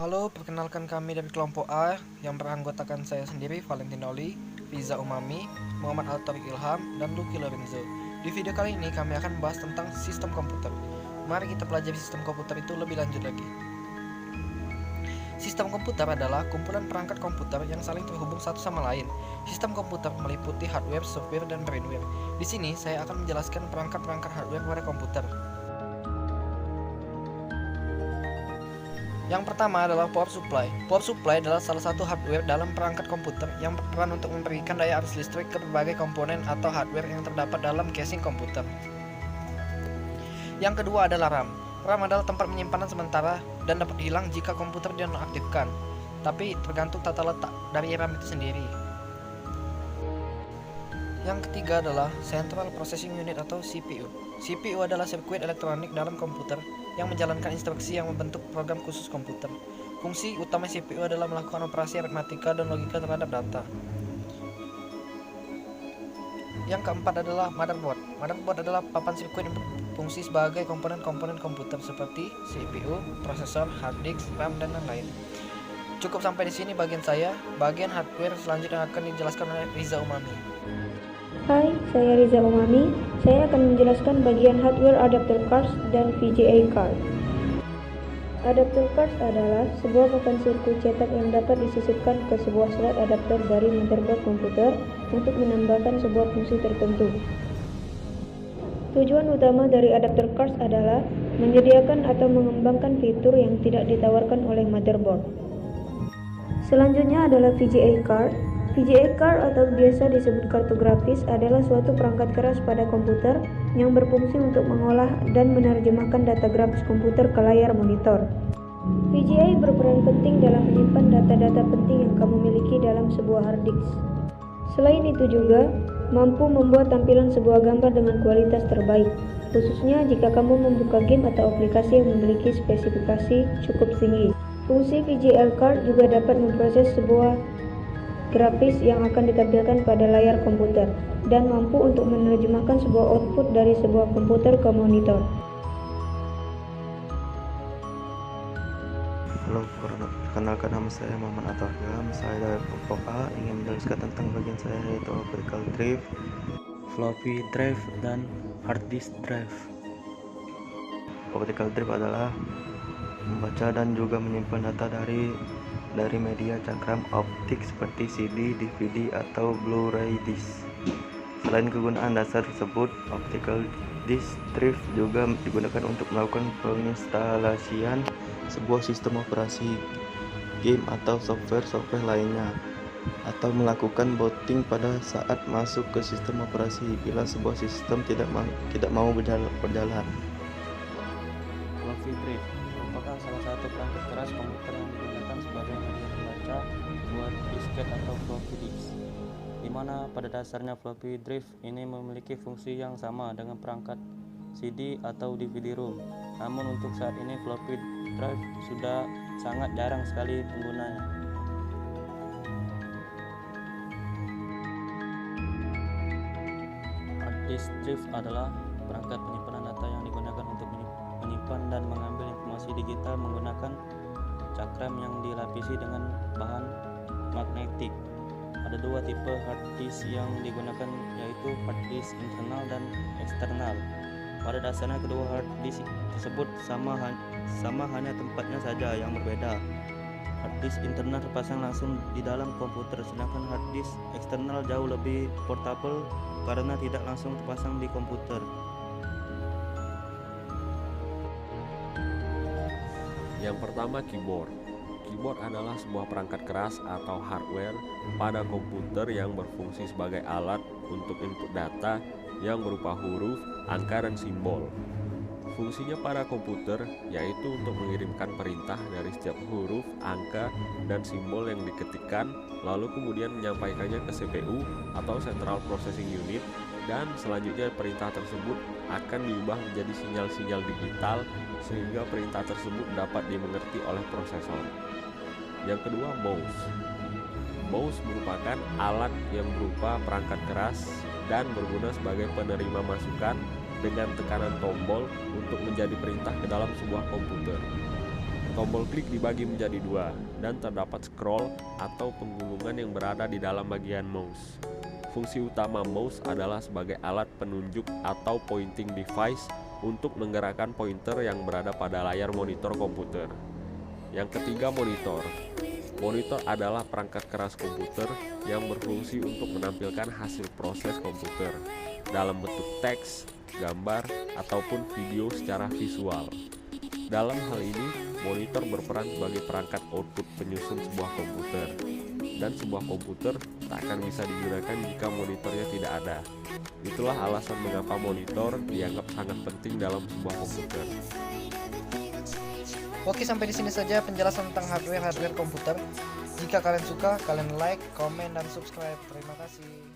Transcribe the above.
Halo, perkenalkan kami dari kelompok A yang beranggotakan saya sendiri, Valentino Oli, Riza Umami, Muhammad Al-Tariq Ilham, dan Lucky Lorenzo. Di video kali ini kami akan membahas tentang sistem komputer. Mari kita pelajari sistem komputer itu lebih lanjut lagi. Sistem komputer adalah kumpulan perangkat komputer yang saling terhubung satu sama lain. Sistem komputer meliputi hardware, software, dan brainware. Di sini saya akan menjelaskan perangkat-perangkat hardware pada komputer. Yang pertama adalah power supply. Power supply adalah salah satu hardware dalam perangkat komputer yang berperan untuk memberikan daya arus listrik ke berbagai komponen atau hardware yang terdapat dalam casing komputer. Yang kedua adalah RAM. RAM adalah tempat penyimpanan sementara dan dapat hilang jika komputer dinonaktifkan, tapi tergantung tata letak dari RAM itu sendiri. Yang ketiga adalah Central Processing Unit atau CPU. CPU adalah sirkuit elektronik dalam komputer yang menjalankan instruksi yang membentuk program khusus komputer. Fungsi utama CPU adalah melakukan operasi aritmatika dan logika terhadap data. Yang keempat adalah motherboard. Motherboard adalah papan sirkuit yang berfungsi sebagai komponen-komponen komputer seperti CPU, prosesor, hard disk, RAM, dan lain-lain. Cukup sampai di sini bagian saya. Bagian hardware selanjutnya akan dijelaskan oleh Riza Umami. Hai, saya Riza Umami. Saya akan menjelaskan bagian hardware adapter cards dan VGA card. Adapter cards adalah sebuah papan sirkuit cetak yang dapat disisipkan ke sebuah slot adapter dari motherboard komputer untuk menambahkan sebuah fungsi tertentu. Tujuan utama dari adapter cards adalah menyediakan atau mengembangkan fitur yang tidak ditawarkan oleh motherboard. Selanjutnya adalah VGA card. VGA card atau biasa disebut kartu grafis adalah suatu perangkat keras pada komputer yang berfungsi untuk mengolah dan menerjemahkan data grafis komputer ke layar monitor. VGA berperan penting dalam menyimpan data-data penting yang kamu miliki dalam sebuah hard disk. Selain itu juga, mampu membuat tampilan sebuah gambar dengan kualitas terbaik, khususnya jika kamu membuka game atau aplikasi yang memiliki spesifikasi cukup tinggi. Fungsi VGA card juga dapat memproses sebuah grafis yang akan ditampilkan pada layar komputer dan mampu untuk menerjemahkan sebuah output dari sebuah komputer ke monitor. Halo, perkenalkan nama saya Muhammad Al-Tariq Ilham. Saya dari kelompok A ingin menjelaskan tentang bagian saya yaitu optical drive, floppy drive, dan hard disk drive. Optical drive adalah membaca dan juga menyimpan data dari media cakram optik seperti CD, DVD, atau Blu-ray disc. Selain kegunaan dasar tersebut, optical disk drive juga digunakan untuk melakukan penginstalasian sebuah sistem operasi, game, atau software lainnya, atau melakukan booting pada saat masuk ke sistem operasi bila sebuah sistem tidak mau berjalan. Floppy drive merupakan salah satu perangkat keras komputer yang digunakan sebagai media pembaca buat disket atau floppy disk, di mana pada dasarnya floppy drive ini memiliki fungsi yang sama dengan perangkat CD atau DVD-ROM. Namun untuk saat ini floppy drive sudah sangat jarang sekali penggunanya. Hard disk drive adalah perangkat penyimpanan data yang digunakan untuk menyimpan dan mengambil informasi digital menggunakan cakram yang dilapisi dengan bahan magnetik. Ada dua tipe hard disk yang digunakan, yaitu hard disk internal dan eksternal. Pada dasarnya kedua hard disk tersebut sama hanya tempatnya saja yang berbeda. Hard disk internal terpasang langsung di dalam komputer, sedangkan hard disk eksternal jauh lebih portable karena tidak langsung terpasang di komputer. Yang pertama, keyboard. Keyboard adalah sebuah perangkat keras atau hardware pada komputer yang berfungsi sebagai alat untuk input data yang berupa huruf, angka, dan simbol. Fungsinya pada komputer yaitu untuk mengirimkan perintah dari setiap huruf, angka, dan simbol yang diketikkan, lalu kemudian menyampaikannya ke CPU atau Central Processing Unit, dan selanjutnya perintah tersebut akan diubah menjadi sinyal-sinyal digital sehingga perintah tersebut dapat dimengerti oleh prosesor. Yang kedua, mouse. Mouse merupakan alat yang berupa perangkat keras dan berguna sebagai penerima masukan dengan tekanan tombol untuk menjadi perintah ke dalam sebuah komputer. Tombol klik dibagi menjadi dua, dan terdapat scroll atau penggulungan yang berada di dalam bagian mouse. Fungsi utama mouse adalah sebagai alat penunjuk atau pointing device untuk menggerakkan pointer yang berada pada layar monitor komputer. Yang ketiga, monitor. Monitor adalah perangkat keras komputer yang berfungsi untuk menampilkan hasil proses komputer dalam bentuk teks, gambar, ataupun video secara visual. Dalam hal ini, monitor berperan sebagai perangkat output penyusun sebuah komputer, dan sebuah komputer tak akan bisa digunakan jika monitornya tidak ada. Itulah alasan mengapa monitor dianggap sangat penting dalam sebuah komputer. Oke, sampai di sini saja penjelasan tentang hardware komputer. Jika kalian suka, kalian like, komen, dan subscribe. Terima kasih.